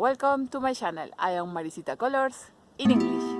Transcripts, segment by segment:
Welcome to my channel. I am Maricita Colors in English.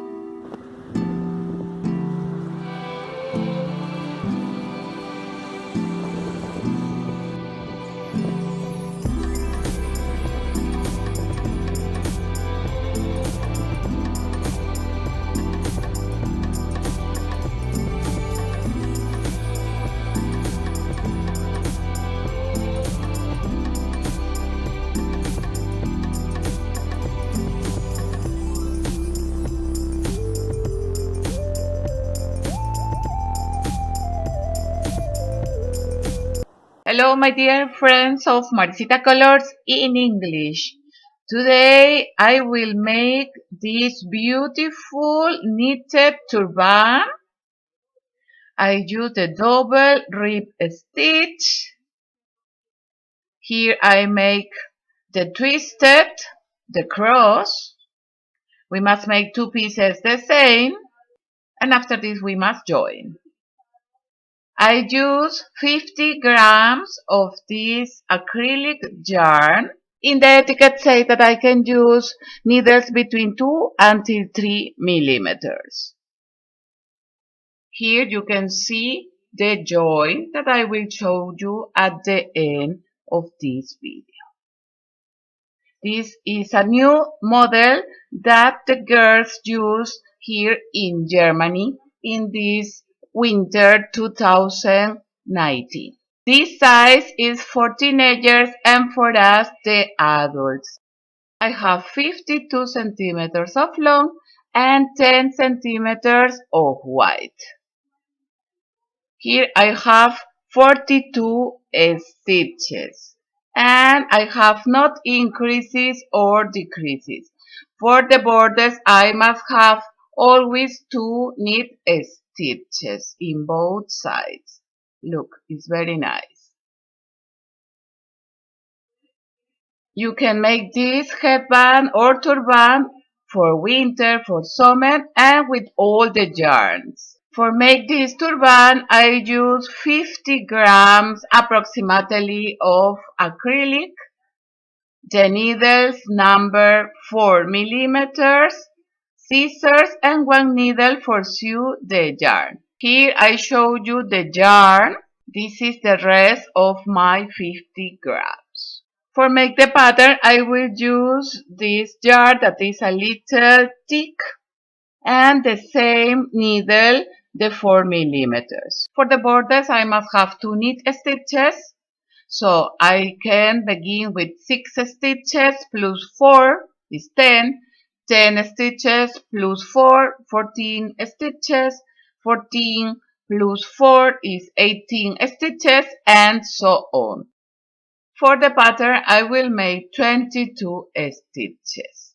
Hello, my dear friends of Maricita Colors in English. Today I will make this beautiful knitted turban. I use the double rib stitch. Here I make the twisted, the cross. We must make two pieces the same, and after this we must join. I use 50 grams of this acrylic yarn. In the etiquette say that I can use needles between 2 until 3 millimeters. Here you can see the join that I will show you at the end of this video. This is a new model that the girls use here in Germany in this winter 2019. This size is for teenagers and for us, the adults. I have 52 centimeters of long and 10 centimeters of wide. Here I have 42 stitches and I have not increases or decreases. For the borders I must have always 2 knit stitches in both sides. Look, it's very nice. You can make this headband or turban for winter, for summer, and with all the yarns. For make this turban, I use 50 grams approximately of acrylic, the needles number 4 millimeters, scissors, and 1 needle for sew the yarn. Here I show you the yarn. This is the rest of my 50 grams. For make the pattern, I will use this yarn that is a little thick and the same needle, the 4 millimeters. For the borders, I must have 2 knit stitches. So I can begin with 6 stitches plus 4 is 10. 10 stitches plus 4, 14 stitches. 14 plus 4 is 18 stitches, and so on. For the pattern, I will make 22 stitches.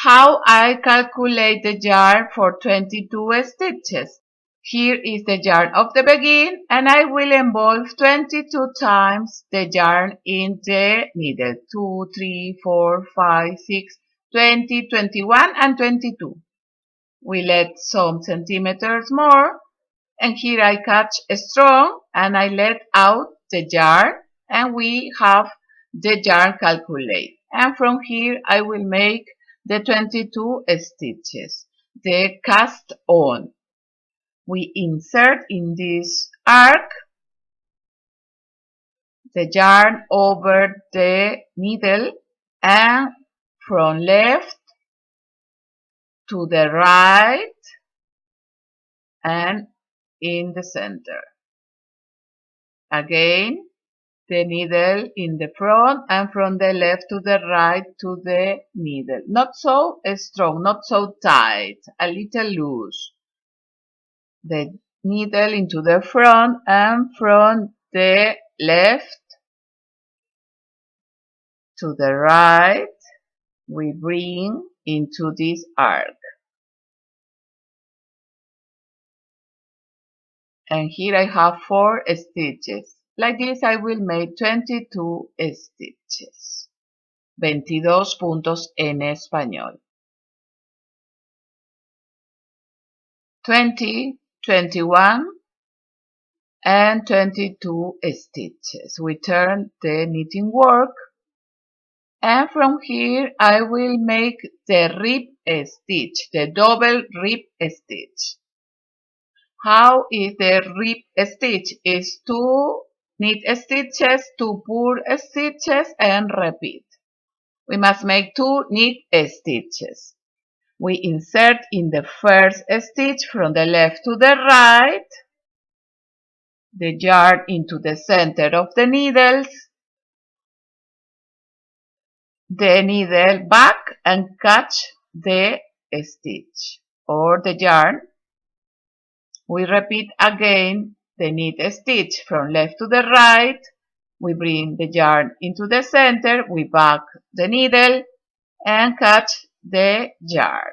How I calculate the yarn for 22 stitches? Here is the yarn of the begin, and I will involve 22 times the yarn in the needle. 2, 3, 4, 5, 6, 20, 21, and 22. We let some centimeters more, and here I catch strong, and I let out the yarn, and we have the yarn calculate. And from here I will make the 22 stitches, the cast on. We insert in this arc the yarn over the needle, and from left to the right and in the center. Again, the needle in the front and from the left to the right to the needle. Not so strong, not so tight, a little loose. The needle into the front and from the left to the right we bring into this arc. And here I have 4 stitches. Like this I will make 22 stitches. 22 puntos en español. 20, 21 and 22 stitches. We turn the knitting work And from here I will make the rib stitch, the double rib stitch. How is the rib stitch? Is 2 knit stitches, 2 purl stitches, and repeat. We must make 2 knit stitches. We insert in the first stitch from the left to the right, the yarn into the center of the needles, the needle back and catch the stitch or the yarn. We repeat again the knit stitch from left to the right. We bring the yarn into the center, we back the needle and catch the yarn.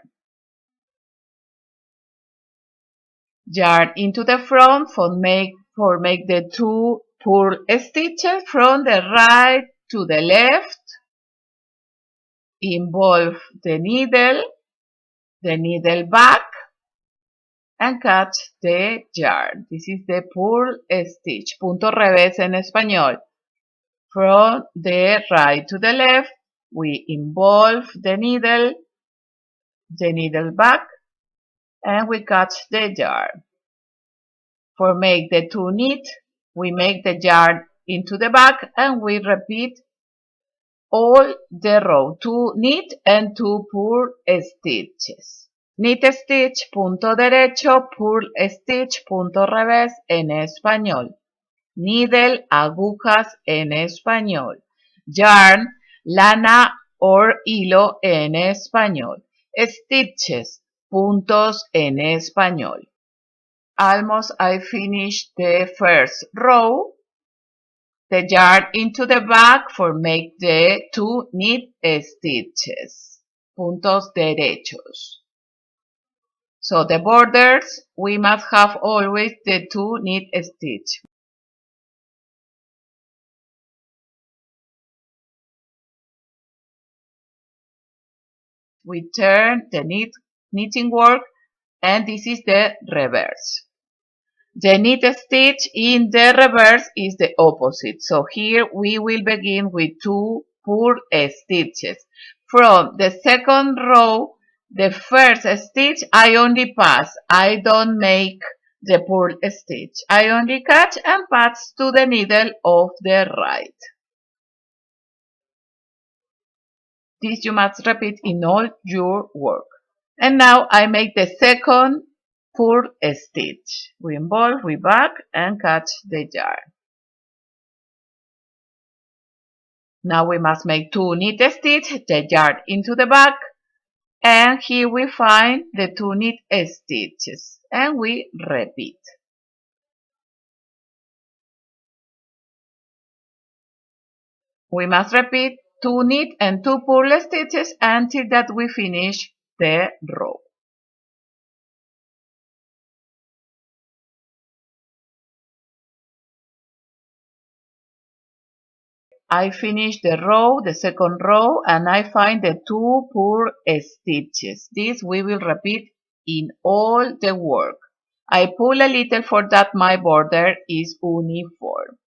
Yarn into the front for make the 2 purl stitches from the right to the left. Involve the needle back and catch the yarn. This is the purl stitch, punto revés en español. From the right to the left, we involve the needle back, and we catch the yarn. For make the 2 knit, we make the yarn into the back and we repeat all the row, 2 knit and 2 purl stitches. Knit stitch, punto derecho, purl stitch, punto revés en español. Needle, agujas en español. Yarn, lana or hilo en español. Stitches, puntos en español. Almost I finished the first row. The yarn into the back for make the 2 knit stitches. Puntos derechos. So the borders, we must have always the 2 knit stitch. We turn the knitting work and this is the reverse. The knit stitch in the reverse is the opposite. So here we will begin with 2 purl stitches. From the second row, the first stitch I only pass. I don't make the purl stitch. I only catch and pass to the needle of the right. This you must repeat in all your work. And now I make the second purl stitch. We involve, we back and catch the yarn. Now we must make 2 knit stitch, the yarn into the back, and here we find the 2 knit stitches and we repeat. We must repeat 2 knit and 2 purl stitches until that we finish the row. I finish the row, the second row, and I find the 2 purl stitches. This we will repeat in all the work. I pull a little for that my border is uniform.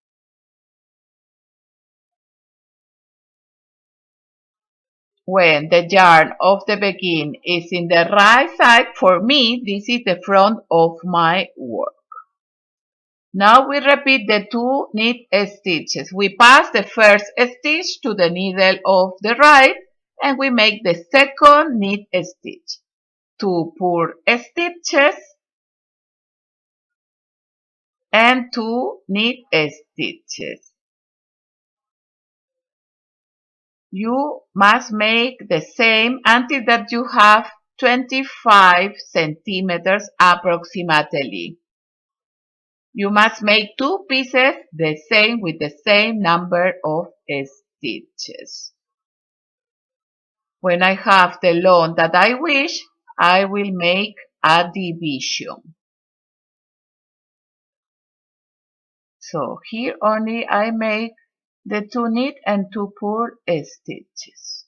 When the yarn of the begin is in the right side, for me, this is the front of my work. Now we repeat the 2 knit stitches. We pass the first stitch to the needle of the right and we make the second knit stitch. 2 purl stitches and 2 knit stitches. You must make the same until that you have 25 centimeters approximately. You must make 2 pieces the same with the same number of stitches. When I have the long that I wish, I will make a division. So here only I make the 2 knit and 2 purl stitches.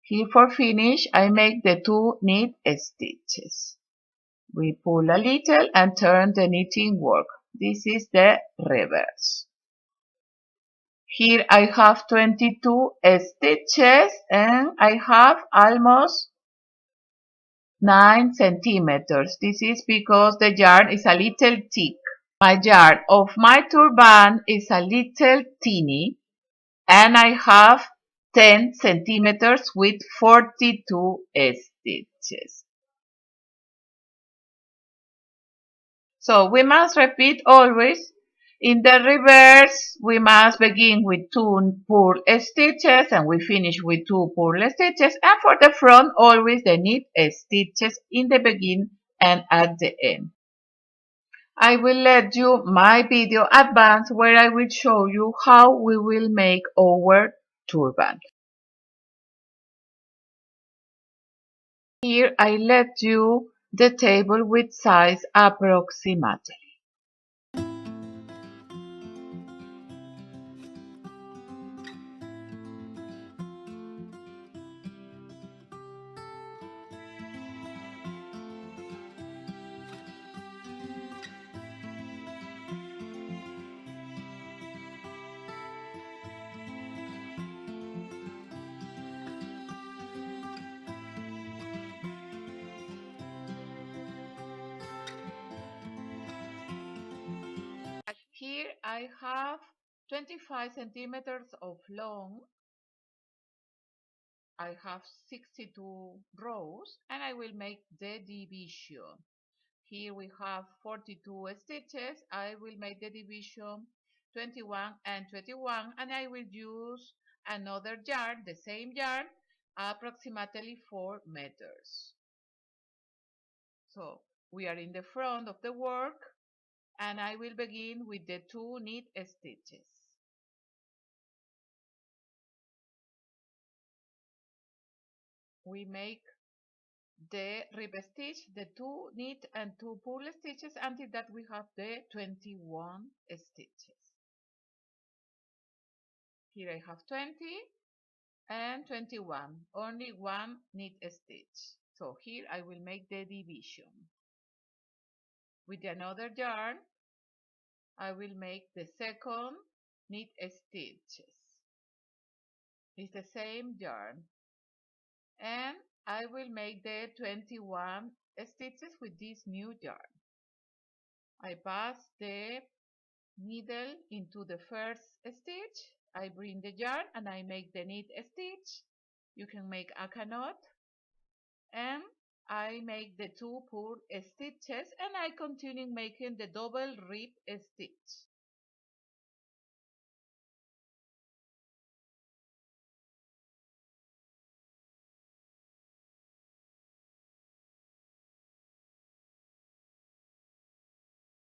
Here for finish I make the 2 knit stitches. We pull a little and turn the knitting work. This is the reverse. Here I have 22 stitches and I have almost 9 centimeters. This is because the yarn is a little thick. My yarn of my turban is a little teeny and I have 10 centimeters with 42 stitches. So we must repeat always. In the reverse, we must begin with 2 purl stitches and we finish with 2 purl stitches. And for the front, always the knit stitches in the beginning and at the end. I will let you my video advance where I will show you how we will make our turban. Here I let you the table with size approximately. Here I have 25 centimeters of long. I have 62 rows and I will make the division. Here we have 42 stitches. I will make the division 21 and 21 and I will use another yarn, the same yarn, approximately 4 meters. So we are in the front of the work and I will begin with the 2 knit stitches. We make the rib stitch, the 2 knit and 2 purl stitches until that we have the 21 stitches. Here I have 20 and 21, only 1 knit stitch. So here I will make the division. With another yarn, I will make the second knit stitches. It's the same yarn. And I will make the 21 stitches with this new yarn. I pass the needle into the first stitch. I bring the yarn and I make the knit stitch. You can make a knot. And I make the 2 purl stitches and I continue making the double rib stitch.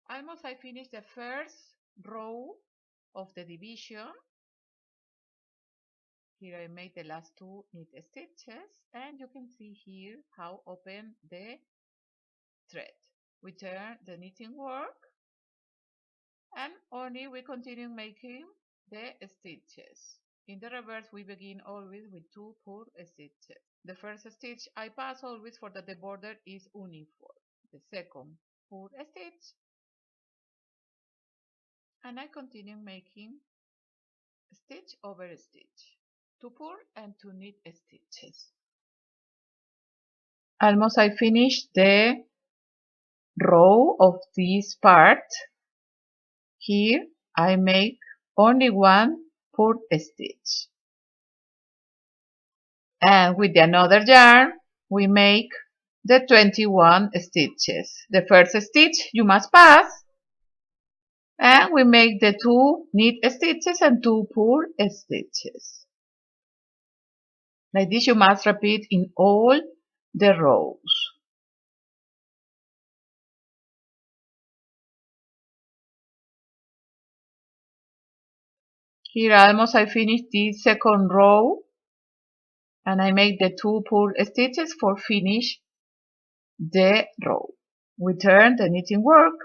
Almost I finished the first row of the division. Here I made the last 2 knit stitches and you can see here how open the thread. We turn the knitting work and only we continue making the stitches. In the reverse we begin always with 2 purl stitches. The first stitch I pass always for that the border is uniform. The second purl stitch and I continue making stitch over stitch. 2 purl and 2 knit stitches. Almost I finished the row of this part. Here I make only 1 purl stitch. And with another yarn we make the 21 stitches. The first stitch you must pass and we make the 2 knit stitches and 2 purl stitches. Like this you must repeat in all the rows. Here almost I finished the second row and I make the 2 purl stitches for finish the row. We turn the knitting work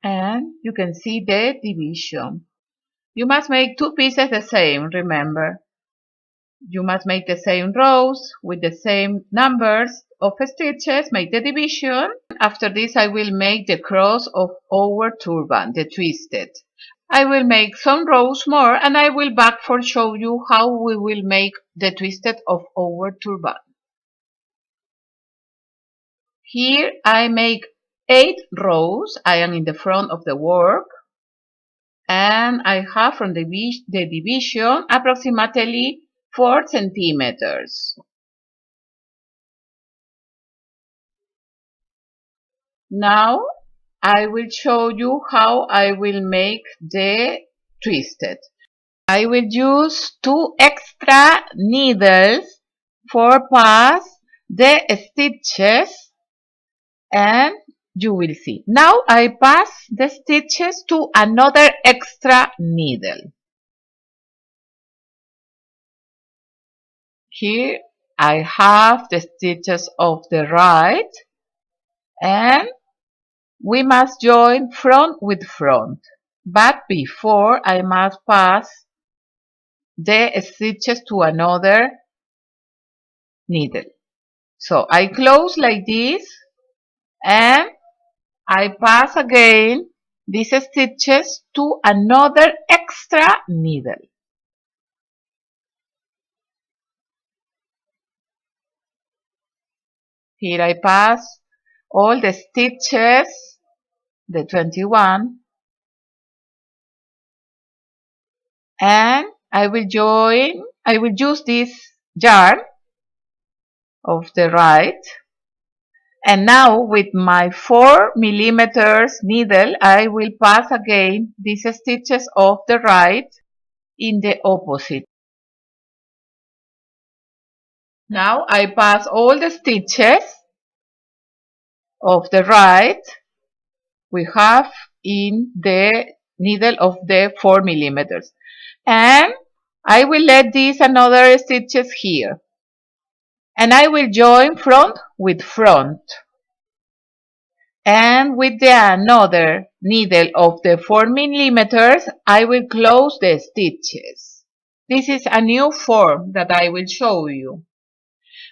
and you can see the division. You must make 2 pieces the same, remember. You must make the same rows with the same numbers of stitches, make the division. After this I will make the cross of our turban, the twisted. I will make some rows more and I will back for show you how we will make the twisted of our turban. Here I make 8 rows. I am in the front of the work and I have from the division approximately 4 centimeters. Now I will show you how I will make the twisted. I will use 2 extra needles for pass the stitches and you will see. Now I pass the stitches to another extra needle. Here I have the stitches of the right and we must join front with front. But before I must pass the stitches to another needle. So I close like this and I pass again these stitches to another extra needle. Here I pass all the stitches, the 21, and I will use this yarn of the right. And now with my 4 millimeters needle, I will pass again these stitches of the right in the opposite. Now I pass all the stitches of the right we have in the needle of the 4 millimeters. And I will let these another stitches here. And I will join front with front. And with the another needle of the 4 millimeters, I will close the stitches. This is a new form that I will show you.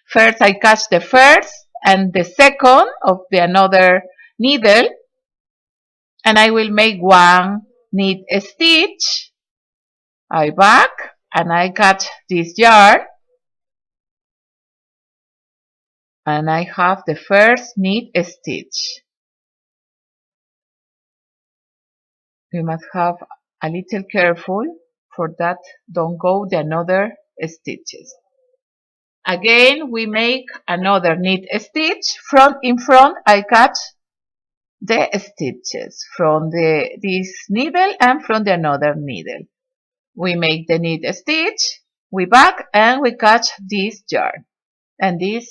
First I catch the first and the second of the another needle and I will make 1 knit stitch. I back and I catch this yarn and I have the first knit stitch. We must have a little careful for that don't go the another stitches. Again we make another knit stitch. Front in front I catch the stitches from this needle and from the another needle. We make the knit stitch, we back and we catch this yarn and these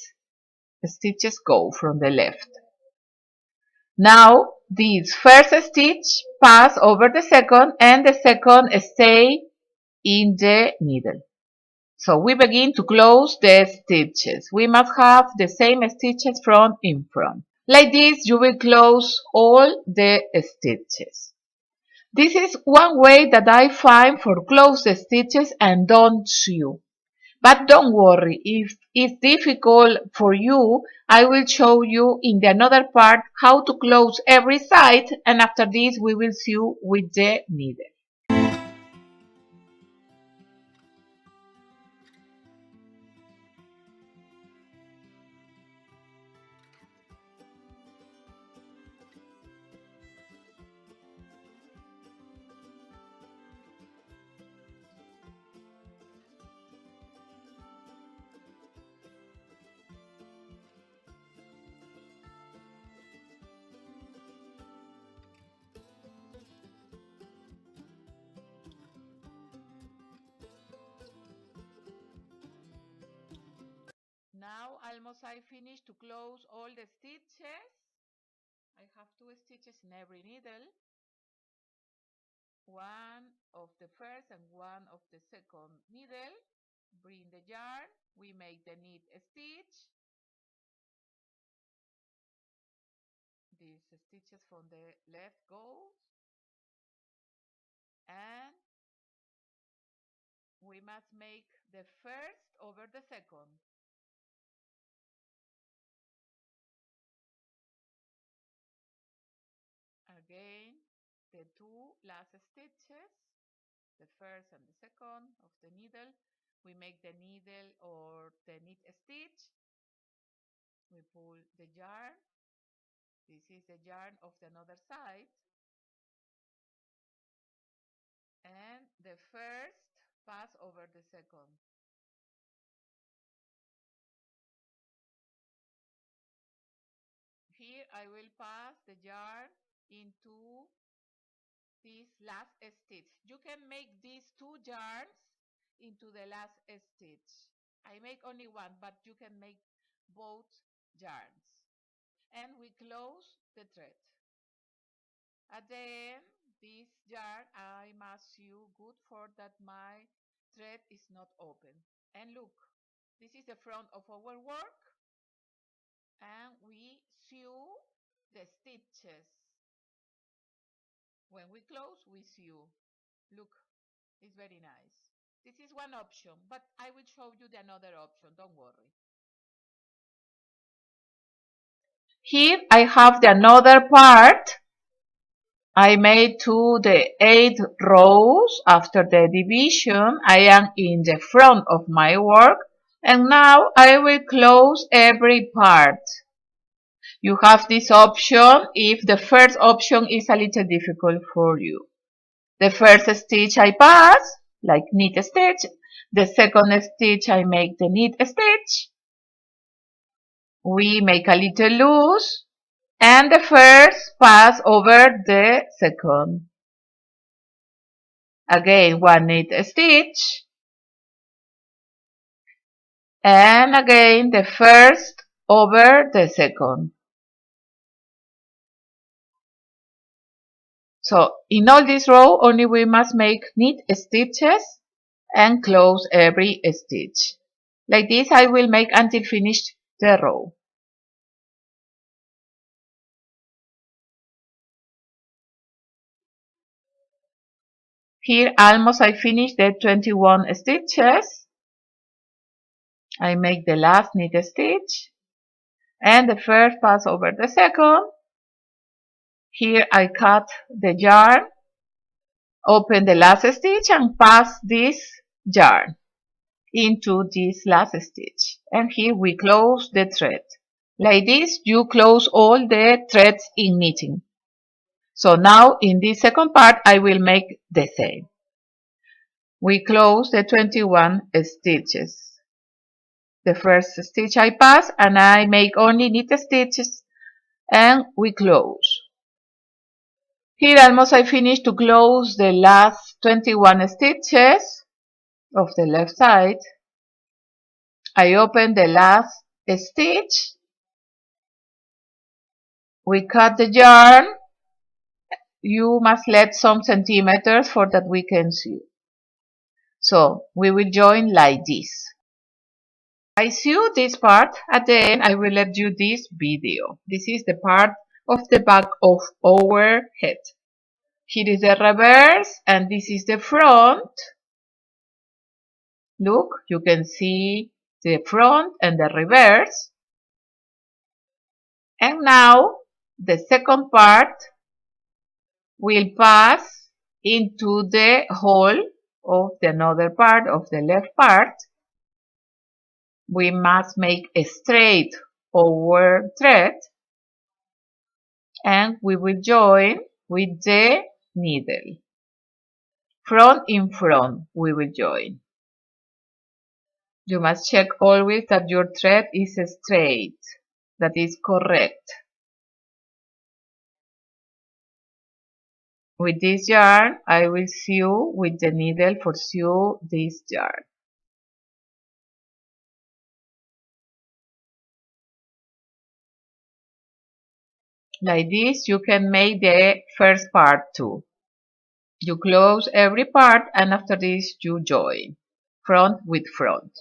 stitches go from the left. Now this first stitch pass over the second and the second stay in the needle. So we begin to close the stitches. We must have the same stitches front in front. Like this you will close all the stitches. This is one way that I find for close the stitches and don't sew. But don't worry, if it's difficult for you, I will show you in the another part how to close every side and after this we will sew with the needle. Now almost I finished to close all the stitches. I have 2 stitches in every needle. One of the first and one of the second needle. Bring the yarn. We make the knit stitch. These stitches from the left goes. And we must make the first over the second. again the two last stitches, the first and the second of the needle. We make the needle or the knit stitch. We pull the yarn. This is the yarn of the other side. And the first pass over the second. Here I will pass the yarn into this last stitch. You can make these two yarns into the last stitch. I make only one, but you can make both yarns. And we close the thread. At the end, this yarn I must sew good for that my thread is not open. And look, this is the front of our work, and we sew the stitches. When we close, we sew. Look, it's very nice. This is one option, but I will show you the another option, don't worry. Here I have the another part. I made to the 8 rows after the division. I am in the front of my work, and now I will close every part. You have this option if the first option is a little difficult for you. The first stitch I pass, like knit stitch. The second stitch I make the knit stitch. We make a little loose, and the first pass over the second. Again, one knit stitch. And again, the first over the second. So in all this row, only we must make knit stitches and close every stitch. Like this I will make until finished the row. Here almost I finished the 21 stitches. I make the last knit stitch and the first pass over the second. Here I cut the yarn, open the last stitch and pass this yarn into this last stitch. And here we close the thread. Like this you close all the threads in knitting. So now in this second part I will make the same. We close the 21 stitches. The first stitch I pass and I make only knit stitches and we close. Here almost I finished to close the last 21 stitches of the left side. I open the last stitch. We cut the yarn. You must let some centimeters for that we can sew. So we will join like this. I sew this part. At the end I will let you this video. This is the part of the back of our head. Here is the reverse and this is the front. Look, you can see the front and the reverse. And now the second part will pass into the hole of the another part of the left part. We must make a straight our thread and we will join with the needle. Front in front we will join. You must check always that your thread is straight, that is correct. With this yarn I will sew with the needle for sew this yarn. Like this you can make the first part too. You close every part and after this you join front with front.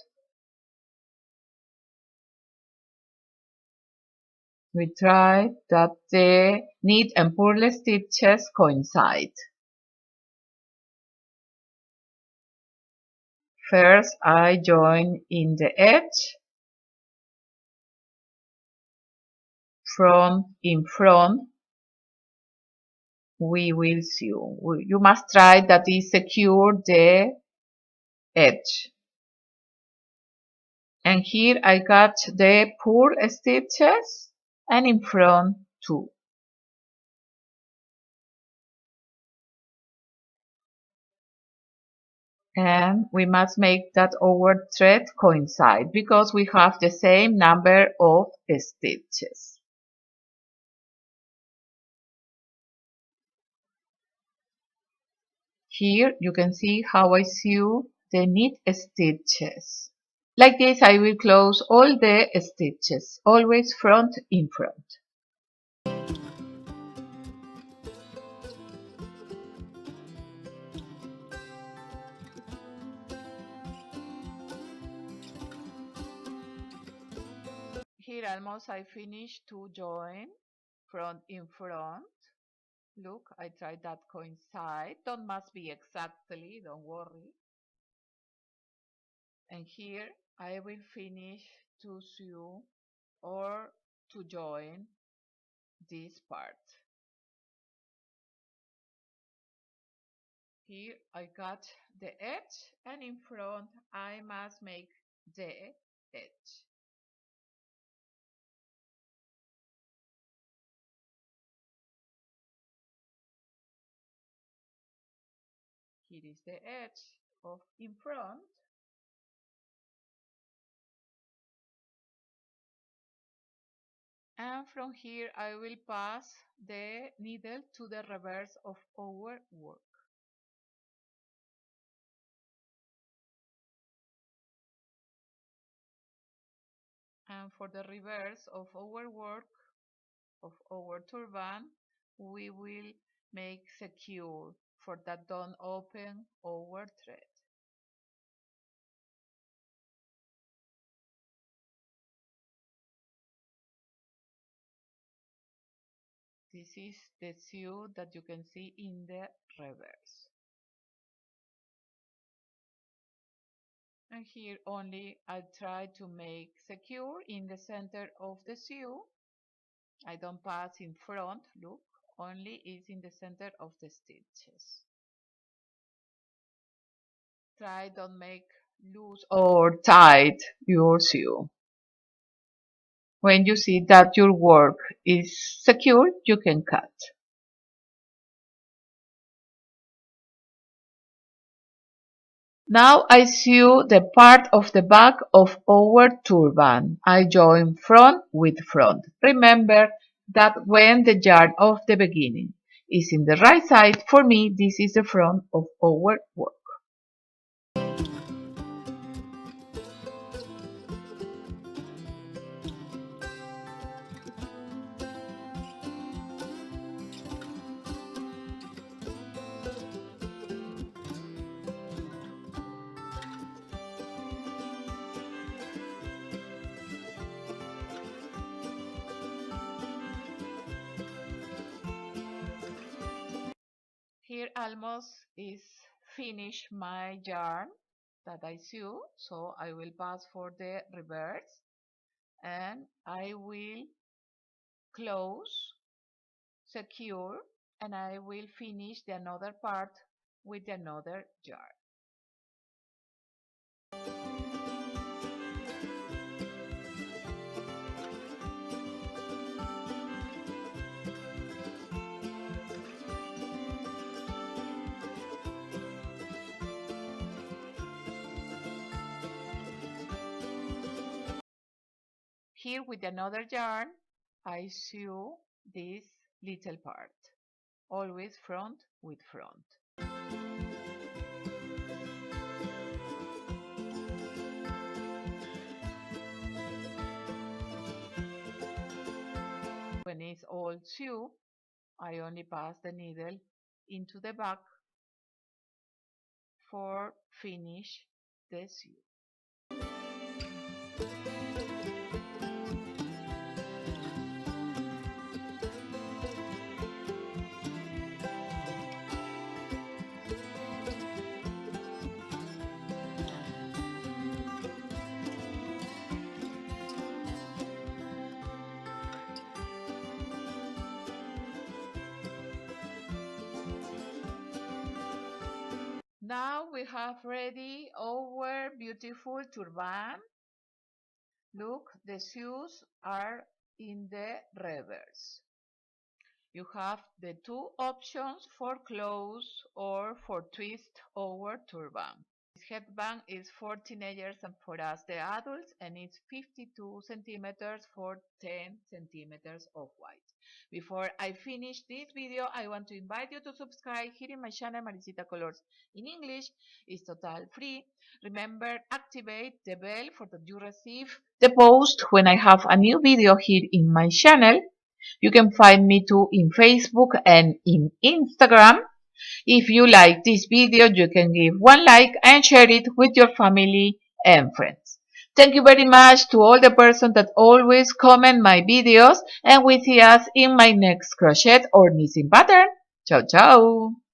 We try that the knit and purl stitches coincide. First I join in the edge, front in front, we will sew. You must try that is secure the edge. And here I got the purl stitches and in front too. And we must make that our thread coincide because we have the same number of stitches. Here you can see how I sew the knit stitches. Like this I will close all the stitches, always front in front. Here almost I finished to join front in front. Look, I tried that coincide. Don't must be exactly, don't worry. And here I will finish to sew or to join this part. Here I got the edge and in front I must make the edge. Here is the edge of in front. And from here I will pass the needle to the reverse of our work. And for the reverse of our work, of our turban, we will make secure for that don't open our thread. This is the sew that you can see in the reverse. And here only I try to make secure in the center of the sew. I don't pass in front, look, only is in the center of the stitches. Try don't make loose or tight your sew. When you see that your work is secure, you can cut. Now I sew the part of the back of our turban. I join front with front. Remember that when the yarn of the beginning is in the right side, for me this is the front of our work. Here almost is finished my yarn that I sew, so I will pass for the reverse and I will close, secure, and I will finish the another part with another yarn. Here with another yarn, I sew this little part, always front with front. When it's all sewn, I only pass the needle into the back for finish the sew. Now we have ready our beautiful turban. Look, the shoes are in the reverse. You have the two options for close or for twist our turban. This headband is for teenagers and for us the adults, and it's 52 centimeters for 10 centimeters of white. Before I finish this video, I want to invite you to subscribe here in my channel Maricita Colors in English. It's total free. Remember, activate the bell for that you receive the post when I have a new video here in my channel. You can find me too in Facebook and in Instagram. If you like this video, you can give one like and share it with your family and friends. Thank you very much to all the persons that always comment my videos, and we see us in my next crochet or knitting pattern. Ciao, ciao!